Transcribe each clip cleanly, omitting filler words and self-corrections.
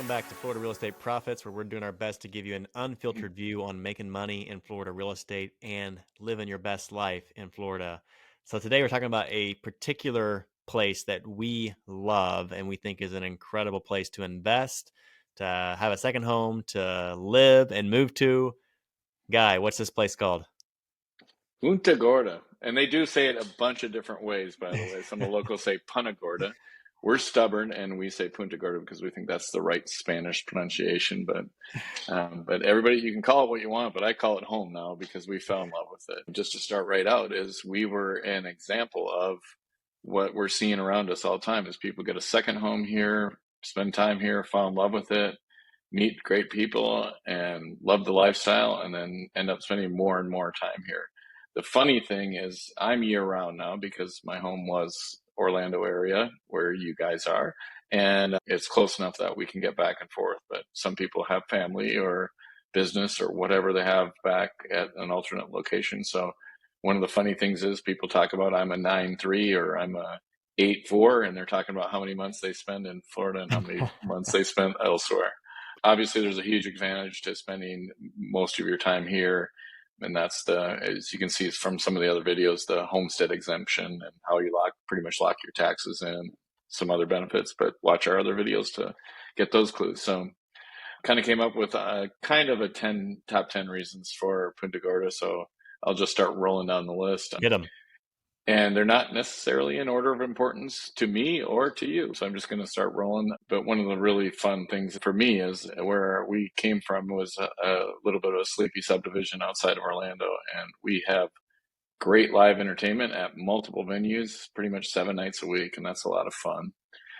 back to Florida Real Estate Profits, where we're doing our best to give you an unfiltered view on making money in Florida real estate and living your best life in Florida. So today we're talking about a particular place that we love and we think is an incredible place to invest, to have a second home, to live and move to. Guy, what's this place called? Punta Gorda. And they do say it a bunch of different ways, by the way. Some of the locals say Punta Gorda. We're stubborn and we say Punta Gorda because we think that's the right Spanish pronunciation. But everybody, you can call it what you want, but I call it home now because we fell in love with it. Just to start right out is we were an example of what we're seeing around us all the time is people get a second home here, spend time here, fall in love with it, meet great people and love the lifestyle, and then end up spending more and more time here. The funny thing is I'm year round now because my home was Orlando area where you guys are, and it's close enough that we can get back and forth. But some people have family or business or whatever they have back at an alternate location. So one of the funny things is people talk about I'm a 9-3 or I'm a 8-4, and they're talking about how many months they spend in Florida and how many months they spend elsewhere. Obviously, there's a huge advantage to spending most of your time here. And that's as you can see from some of the other videos, the homestead exemption and how you pretty much lock your taxes in, some other benefits, but watch our other videos to get those clues. So kind of came up with kind of a top 10 reasons for Punta Gorda. So I'll just start rolling down the list. Get them. And they're not necessarily in order of importance to me or to you. So I'm just going to start rolling. But one of the really fun things for me is where we came from was a little bit of a sleepy subdivision outside of Orlando. And we have great live entertainment at multiple venues, pretty much 7 nights a week. And that's a lot of fun.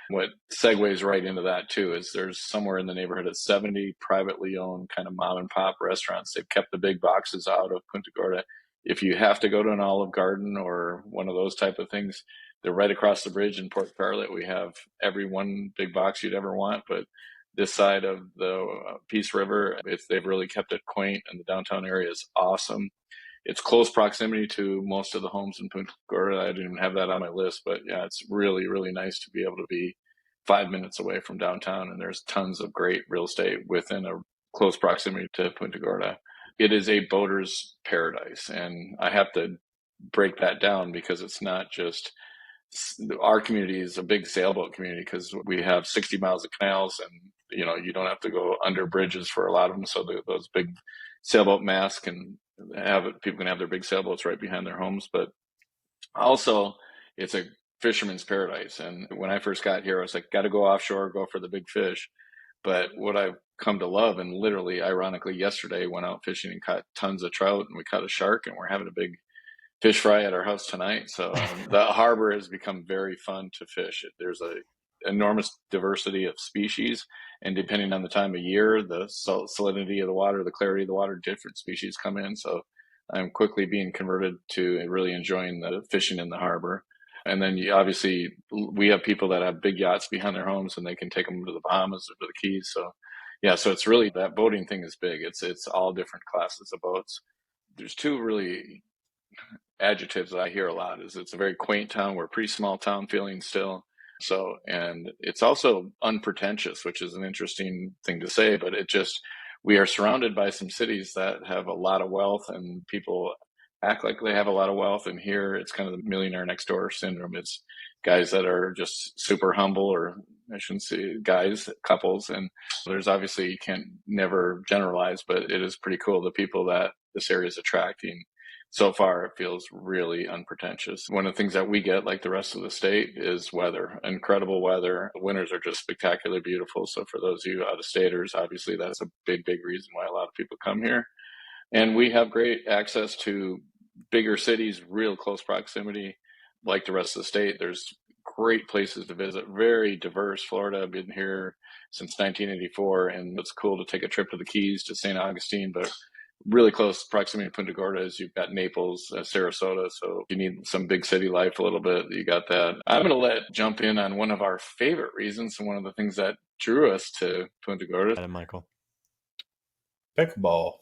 What segues right into that too is there's somewhere in the neighborhood of 70 privately owned kind of mom and pop restaurants. They've kept the big boxes out of Punta Gorda. If you have to go to an Olive Garden or one of those type of things, they're right across the bridge in Port Charlotte. We have every one big box you'd ever want, but this side of the Peace River, they've really kept it quaint, and the downtown area is awesome. It's close proximity to most of the homes in Punta Gorda. I didn't even have that on my list, but yeah, it's really, really nice to be able to be 5 minutes away from downtown, and there's tons of great real estate within a close proximity to Punta Gorda. It is a boater's paradise, and I have to break that down because it's not just our community is a big sailboat community because we have 60 miles of canals, and you don't have to go under bridges for a lot of them. So those big sailboat masts people can have their big sailboats right behind their homes, but also it's a fisherman's paradise. And when I first got here, I was like, got to go offshore, go for the big fish. But what I've come to love, and literally, ironically, yesterday went out fishing and caught tons of trout, and we caught a shark, and we're having a big fish fry at our house tonight. So the harbor has become very fun to fish. There's a enormous diversity of species, and depending on the time of year, the salinity of the water, the clarity of the water, different species come in. So I'm quickly being converted to really enjoying the fishing in the harbor. And then obviously we have people that have big yachts behind their homes, and they can take them to the Bahamas or to the Keys. So yeah, so it's really, that boating thing is big. It's all different classes of boats. There's two really adjectives that I hear a lot. Is it's a very quaint town. We're a pretty small town feeling still. So, and it's also unpretentious, which is an interesting thing to say, but we are surrounded by some cities that have a lot of wealth, and people act like they have a lot of wealth. And here it's kind of the millionaire next door syndrome. It's guys that are just super humble, or I shouldn't say guys, couples. And there's obviously, you can't never generalize, but it is pretty cool, the people that this area is attracting. So far, it feels really unpretentious. One of the things that we get, like the rest of the state, is weather. Incredible weather. The winters are just spectacularly beautiful. So for those of you out-of-staters, obviously that's a big, big reason why a lot of people come here. And we have great access to bigger cities, real close proximity. Like the rest of the state, there's great places to visit. Very diverse. Florida, I've been here since 1984, and it's cool to take a trip to the Keys, to St. Augustine, but really close proximity to Punta Gorda is you've got Naples, Sarasota. So if you need some big city life a little bit, you got that. I'm going to jump in on one of our favorite reasons, and one of the things that drew us to Punta Gorda. Michael. Pickleball.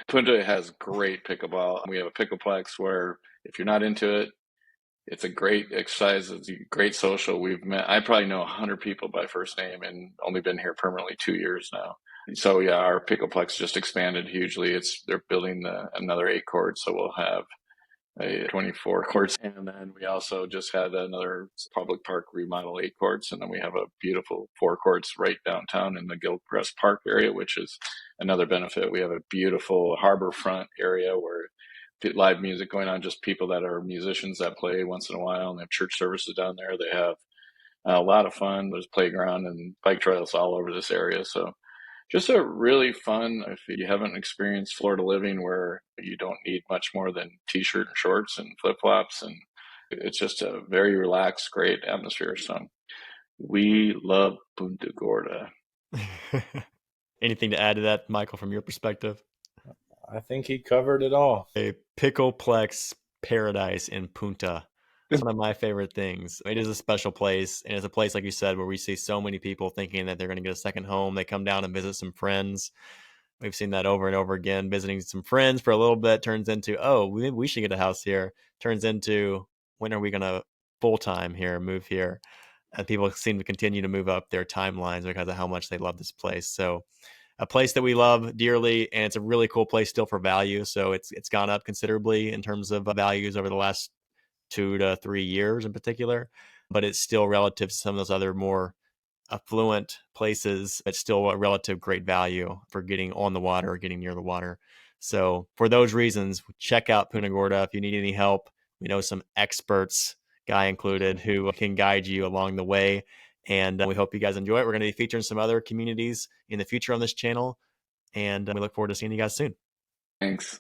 Punta has great pickleball. We have a pickleplex where if you're not into it, It's a great exercise. It's a great social. We've met, I probably know 100 people by first name and only been here permanently 2 years now. So yeah, our pickleplex just expanded hugely. They're building another 8 courts, so we'll have a 24 courts. And then we also just had another public park remodel 8 courts. And then we have a beautiful 4 courts right downtown in the Gilchrist Park area, which is another benefit. We have a beautiful harbor front area where live music going on, just people that are musicians that play once in a while, and they have church services down there. They have a lot of fun. There's playground and bike trails all over this area. So just a really fun, if you haven't experienced Florida living where you don't need much more than t-shirt and shorts and flip-flops, and it's just a very relaxed, great atmosphere. So we love Punta Gorda. Anything to add to that, Michael, from your perspective? I think he covered it all. A pickleplex paradise in Punta. It's one of my favorite things. It is a special place, and it's a place, like you said, where we see so many people thinking that they're going to get a second home. They come down and visit some friends. We've seen that over and over again. Visiting some friends for a little bit turns into, oh, we should get a house here. Turns into, when are we going to full time here, move here? And people seem to continue to move up their timelines because of how much they love this place. So a place that we love dearly, and it's a really cool place still for value. So it's gone up considerably in terms of values over the last 2 to 3 years in particular, but it's still relative to some of those other more affluent places. It's still a relative great value for getting on the water or getting near the water. So for those reasons, check out Punta Gorda. If you need any help, we know some experts, Guy included, who can guide you along the way. And we hope you guys enjoy it. We're going to be featuring some other communities in the future on this channel. And we look forward to seeing you guys soon. Thanks.